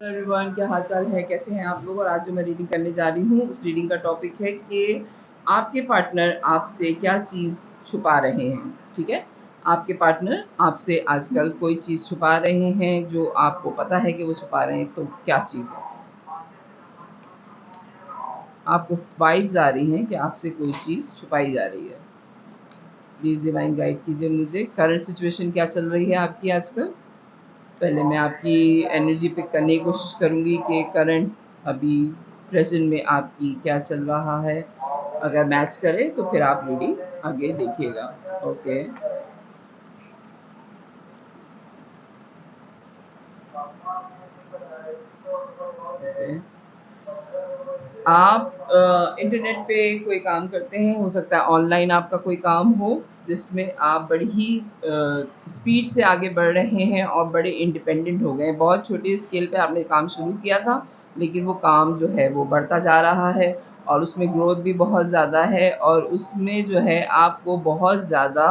Everyone, क्या हाल चाल है, कैसे हैं आप लोग। और आज जो मैं रीडिंग करने जा रही हूँ उस रीडिंग का टॉपिक है कि आपके पार्टनर आपसे क्या चीज़ छुपा रहे हैं। ठीक है, आपके पार्टनर आपसे आजकल कोई चीज़ छुपा रहे हैं जो आपको पता है कि वो छुपा रहे हैं, तो क्या चीज़ है। आपको वाइब्स आ रही हैं कि आपसे कोई चीज़ छुपाई जा रही है। प्लीज़ डिवाइन गाइड कीजिए मुझे, करंट सिचुएशन क्या चल रही है आपकी आजकल। पहले मैं आपकी एनर्जी पिक करने की कोशिश करूँगी कि करंट अभी प्रेजेंट में आपकी क्या चल रहा है। अगर मैच करे तो फिर आप रीडिंग आगे देखिएगा। Okay, okay. आप इंटरनेट पे कोई काम करते हैं, हो सकता है ऑनलाइन आपका कोई काम हो जिसमें आप बड़ी ही स्पीड से आगे बढ़ रहे हैं और बड़े इंडिपेंडेंट हो गए। बहुत छोटे स्केल पे आपने काम शुरू किया था, लेकिन वो काम जो है वो बढ़ता जा रहा है और उसमें ग्रोथ भी बहुत ज़्यादा है और उसमें जो है आपको बहुत ज़्यादा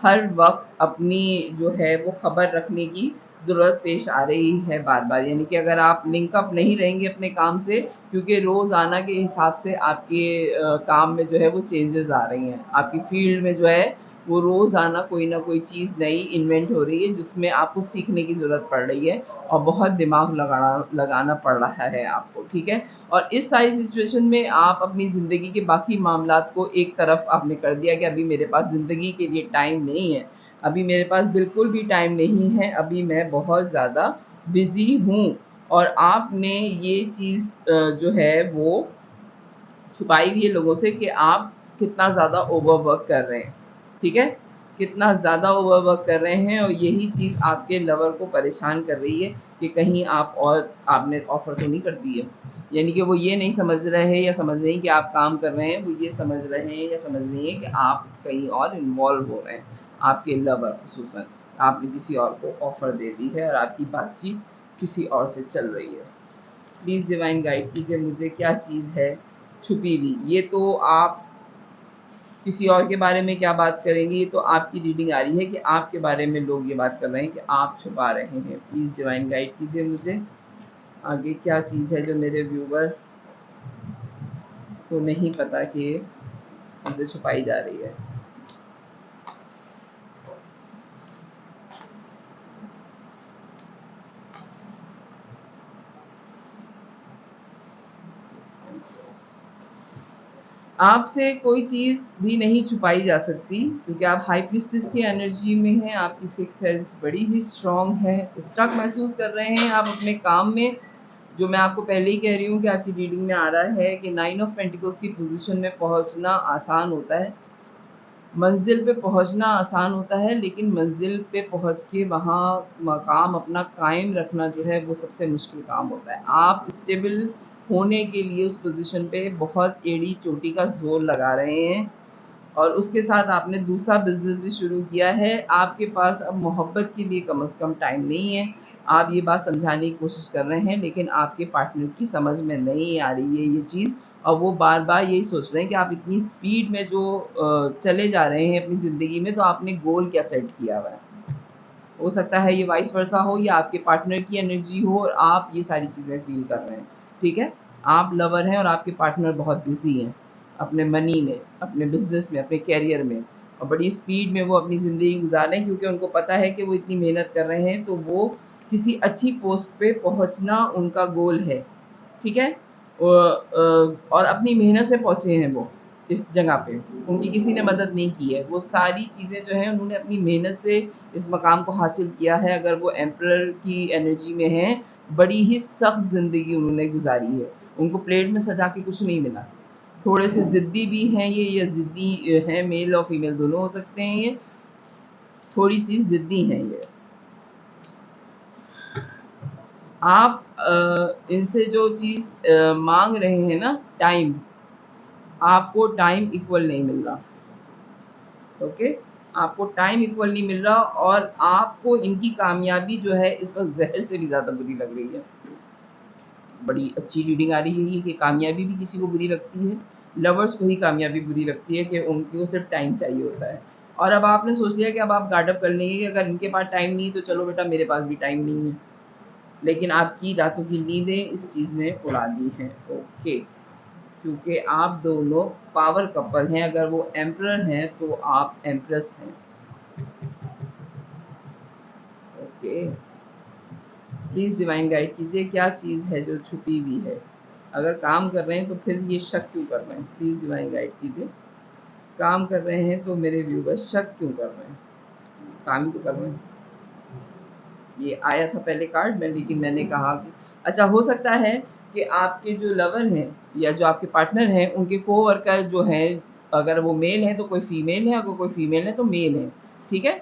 हर वक्त अपनी जो है वो खबर रखने की ज़रूरत पेश आ रही है बार बार। यानी कि अगर आप लिंकअप नहीं रहेंगे अपने काम से, क्योंकि रोज़ाना के हिसाब से आपके काम में जो है वो चेंजेस आ रही हैं। आपकी फ़ील्ड में जो है वो रोज़ाना कोई ना कोई चीज़ नई इन्वेंट हो रही है जिसमें आपको सीखने की ज़रूरत पड़ रही है और बहुत दिमाग लगाना पड़ रहा है आपको। ठीक है, और इस सारी सिचुएशन में आप अपनी ज़िंदगी के बाकी मामलात को एक तरफ आपने कर दिया कि अभी मेरे पास ज़िंदगी के लिए टाइम नहीं है, अभी मेरे पास बिल्कुल भी टाइम नहीं है, अभी मैं बहुत ज़्यादा बिज़ी हूँ। और आपने ये चीज़ जो है वो छुपाई हुई है लोगों से कि आप कितना ज़्यादा ओवरवर्क कर रहे हैं। ठीक है, कितना ज़्यादा ओवरवर्क कर रहे हैं और यही चीज़ आपके लवर को परेशान कर रही है कि कहीं आप और आपने ऑफ़र तो नहीं कर दी है। यानी कि वो ये नहीं समझ रहे हैं या समझ रही कि आप काम कर रहे हैं, वो ये समझ रहे हैं या समझ रही हैं कि आप कहीं और इन्वॉल्व हो रहे हैं। आपके लवर ख़ुसूसन आपने किसी और को ऑफ़र दे दी है और आपकी बातचीत किसी और से चल रही है। प्लीज़ डिवाइन गाइड कीजिए मुझे, क्या चीज़ है छुपी हुई। ये तो आप किसी और के बारे में क्या बात करेंगे, ये तो आपकी रीडिंग आ रही है कि आपके बारे में लोग ये बात कर रहे हैं कि आप छुपा रहे हैं। प्लीज़ डिवाइन गाइड कीजिए मुझे, आगे क्या चीज़ है जो मेरे व्यूवर को नहीं पता कि मुझे छुपाई जा रही है। आपसे कोई चीज़ भी नहीं छुपाई जा सकती क्योंकि आप हाई प्रीस्टेस की एनर्जी में हैं, आपकी सिक्स सेंस बड़ी ही स्ट्रॉन्ग है। स्टक महसूस कर रहे हैं आप अपने काम में, जो मैं आपको पहले ही कह रही हूँ कि आपकी रीडिंग में आ रहा है कि 9 ऑफ पेंटिकल्स की पोजीशन में पहुँचना आसान होता है, मंजिल पे पहुँचना आसान होता है, लेकिन मंजिल पे पहुँच के वहाँ मकाम अपना कायम रखना जो है वो सबसे मुश्किल काम होता है। आप स्टेबल होने के लिए उस पोजीशन पे बहुत एड़ी चोटी का ज़ोर लगा रहे हैं और उसके साथ आपने दूसरा बिज़नेस भी शुरू किया है। आपके पास अब मोहब्बत के लिए कम से कम टाइम नहीं है। आप ये बात समझाने की कोशिश कर रहे हैं, लेकिन आपके पार्टनर की समझ में नहीं आ रही है ये चीज़ और वो बार-बार यही सोच रहे हैं कि आप इतनी स्पीड में जो चले जा रहे हैं अपनी ज़िंदगी में, तो आपने गोल क्या सेट किया हुआ है। हो सकता है ये वाइस वर्सा हो या आपके पार्टनर की एनर्जी हो और आप ये सारी चीज़ें फ़ील कर रहे हैं। ठीक है? आप लवर हैं और आपके पार्टनर बहुत बिज़ी हैं, अपने मनी में, अपने बिज़नेस में, अपने करियर में और बड़ी स्पीड में वो अपनी ज़िंदगी गुज़ार रहे हैं क्योंकि उनको पता है कि वो इतनी मेहनत कर रहे हैं, तो वो किसी अच्छी पोस्ट पे पहुँचना उनका गोल है। ठीक है? और अपनी मेहनत से पहुँचे हैं वो इस जगह पे, उनकी किसी ने मदद नहीं की है। वो सारी चीज़ें जो हैं उन्होंने अपनी मेहनत से इस मकाम को हासिल किया है। अगर वो एम्परर की एनर्जी में हैं, बड़ी ही सख्त ज़िंदगी उन्होंने गुज़ारी है। उनको प्लेट में सजा के कुछ नहीं मिला। थोड़े से ज़िद्दी भी हैं ये, या ज़िद्दी हैं, मेल और फीमेल दोनों हो सकते हैं ये। थोड़ी-सी ज़िद्दी हैं ये। आप इनसे जो चीज़ माँग रहे हैं ना, टाइम, आपको टाइम इक्वल नहीं मिल रहा। ओके, आपको टाइम इक्वल नहीं मिल रहा और आपको इनकी कामयाबी जो है इस वक्त जहर से भी ज़्यादा बुरी लग रही है। बड़ी अच्छी रीडिंग आ रही है कि कामयाबी भी किसी को बुरी लगती है। लवर्स को ही कामयाबी बुरी लगती है कि उनको सिर्फ टाइम चाहिए होता है। और अब आपने सोच लिया कि अब आप गार्ड अप कर लेंगे कि अगर इनके पास टाइम नहीं है तो चलो बेटा मेरे पास भी टाइम नहीं है। लेकिन आपकी रातों की नींदें इस चीज़ ने उड़ा दी हैं। ओके, क्योंकि आप दोनों पावर कपल हैं। अगर वो एम्परर हैं तो आप एम्प्रेस हैं। ओके, प्लीज़ डिवाइन गाइड कीजिए क्या चीज़ है जो छुपी हुई है। अगर काम कर रहे हैं तो फिर ये शक क्यों कर रहे हैं? प्लीज़ डिवाइन गाइड कीजिए। काम कर रहे हैं तो मेरे व्यूवर्स शक क्यों कर रहे हैं? काम ही तो कर रहे हैं। ये आया था पहले कार्ड में, लेकिन मैंने कहा कि अच्छा, हो सकता है कि आपके जो लवर हैं या जो आपके पार्टनर हैं उनके कोवर्कर जो हैं, अगर वो मेल हैं तो कोई फीमेल है, अगर कोई फीमेल है तो मेल है। ठीक है,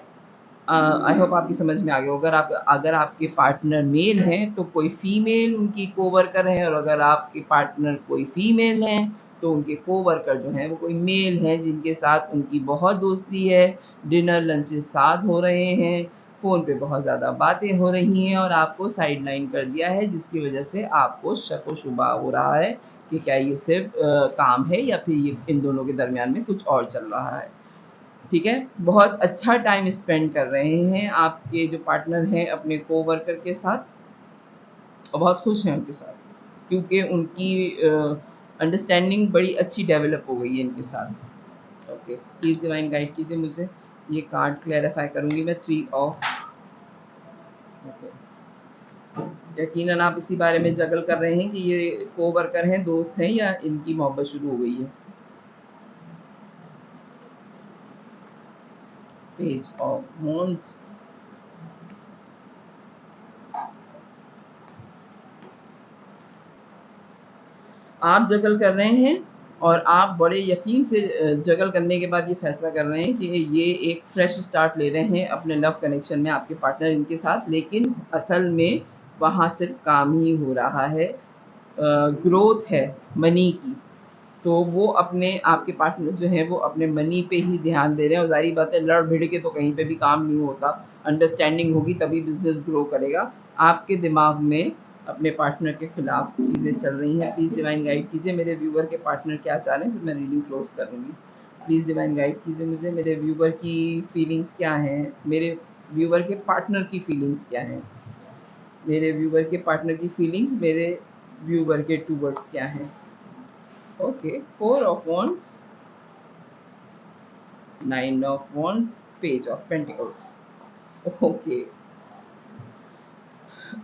आई होप आपकी समझ में आ गया। अगर आपके पार्टनर मेल हैं तो कोई फीमेल उनकी कोवर्कर है, और अगर आपके पार्टनर कोई फीमेल हैं तो उनके कोवर्कर जो हैं वो कोई मेल हैं जिनके साथ उनकी बहुत दोस्ती है, डिनर लंचेस साथ हो रहे हैं, फ़ोन पे बहुत ज़्यादा बातें हो रही हैं, और आपको साइड लाइन कर दिया है, जिसकी वजह से आपको शक व शुबा हो रहा है कि क्या ये सिर्फ काम है या फिर ये इन दोनों के दरमियान में कुछ और चल रहा है। ठीक है, बहुत अच्छा टाइम स्पेंड कर रहे हैं आपके जो पार्टनर हैं अपने कोवर्कर के साथ, और बहुत खुश हैं उनके साथ, क्योंकि उनकी अंडरस्टैंडिंग बड़ी अच्छी डेवलप हो गई है इनके साथ। ओके, प्लीज़ डिवाइन गाइड कीजिए मुझे। ये कार्ड क्लैरिफाई करूँगी मैं, 3 ऑफ। ओके, यकीनन आप इसी बारे में जगल कर रहे हैं कि ये कोवर्कर हैं, दोस्त हैं, या इनकी मोहब्बत शुरू हो गई है। पेज ऑफ wands, आप जगल कर रहे हैं, और आप बड़े यकीन से जगल करने के बाद ये फैसला कर रहे हैं कि ये एक फ्रेश स्टार्ट ले रहे हैं अपने लव कनेक्शन में आपके पार्टनर इनके साथ, लेकिन असल में वहाँ सिर्फ काम ही हो रहा है, ग्रोथ है मनी की। तो वो अपने आपके पार्टनर जो हैं वो अपने मनी पे ही ध्यान दे रहे हैं, और ज़ाहिर बात है लड़ भिड़ के तो कहीं पे भी काम नहीं होता, अंडरस्टैंडिंग होगी तभी बिजनेस ग्रो करेगा। आपके दिमाग में अपने पार्टनर के खिलाफ चीज़ें चल रही हैं। प्लीज़ डिवाइन गाइड कीजिए मेरे व्यूवर के पार्टनर क्या चाह रहे हैं, फिर मैं रीडिंग क्लोज करूँगी। प्लीज़ डिवाइन गाइड कीजिए मुझे, मेरे व्यूवर की फीलिंग्स क्या हैं, मेरे व्यूवर के पार्टनर की फीलिंग्स क्या हैं, मेरे व्यूवर के पार्टनर की फीलिंग्स मेरे व्यूवर के टूवर्ड्स क्या हैं। Okay, 4 of wands, 9 of wands, page of pentacles. Okay,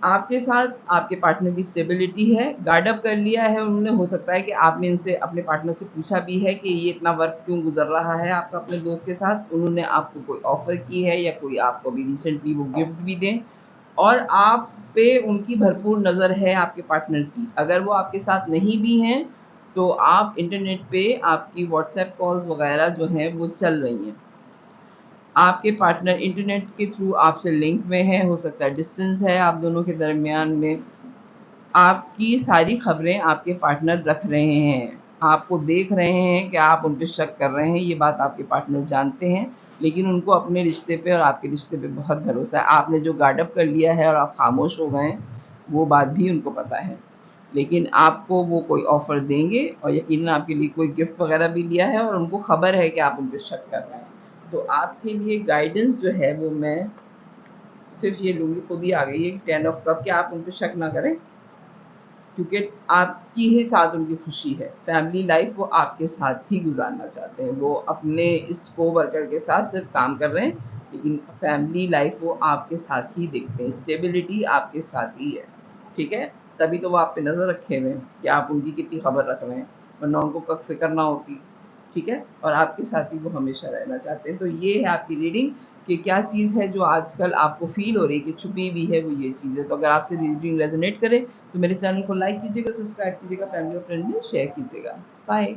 आपके साथ आपके पार्टनर की स्टेबिलिटी है, गार्ड अप कर लिया है उन्होंने। हो सकता है कि आपने इनसे अपने पार्टनर से पूछा भी है कि ये इतना वर्क क्यों गुजर रहा है आपका अपने दोस्त के साथ। उन्होंने आपको कोई ऑफर की है, या कोई आपको अभी रिसेंटली वो गिफ्ट भी दें, और आप पे उनकी भरपूर नज़र है आपके पार्टनर की। अगर वो आपके साथ नहीं भी हैं तो आप इंटरनेट पे आपकी व्हाट्सएप कॉल्स वगैरह जो हैं वो चल रही हैं। आपके पार्टनर इंटरनेट के थ्रू आपसे लिंक में है, हो सकता है डिस्टेंस है आप दोनों के दरमियान में। आपकी सारी खबरें आपके पार्टनर रख रहे हैं, आपको देख रहे हैं कि आप उन पे शक कर रहे हैं, ये बात आपके पार्टनर जानते हैं, लेकिन उनको अपने रिश्ते पे और आपके रिश्ते पे बहुत भरोसा है। आपने जो गार्ड अप कर लिया है और आप खामोश हो गए हैं, वो बात भी उनको पता है, लेकिन आपको वो कोई ऑफ़र देंगे, और यकीनन आपके लिए कोई गिफ्ट वगैरह भी लिया है, और उनको खबर है कि आप उन पे शक कर रहे हैं। तो आपके लिए गाइडेंस जो है वो मैं सिर्फ़ ये लूँगी, खुद ही आ गई है 10 ऑफ कप, कि आप उन पे शक ना करें, क्योंकि आपकी ही साथ उनकी खुशी है। फैमिली लाइफ वो आपके साथ ही गुजारना चाहते हैं। वो अपने इस कोवर्कर के साथ सिर्फ काम कर रहे हैं, लेकिन फैमिली लाइफ वो आपके साथ ही देखते हैं, स्टेबिलिटी आपके साथ ही है। ठीक है, तभी तो वो आप पे नज़र रखे हुए हैं कि आप उनकी कितनी खबर रख रहे हैं, वरना उनको कब फिक्र ना होती। ठीक है, और आपके साथ ही वो हमेशा रहना चाहते हैं। तो ये है आपकी रीडिंग कि क्या चीज़ है जो आजकल आपको फ़ील हो रही है कि छुपी हुई है, वो ये चीज़ है। तो अगर आपसे रीडिंग रेजोनेट करे तो मेरे चैनल को लाइक कीजिएगा, सब्सक्राइब कीजिएगा, फैमिली और फ्रेंड में शेयर कीजिएगा। बाय।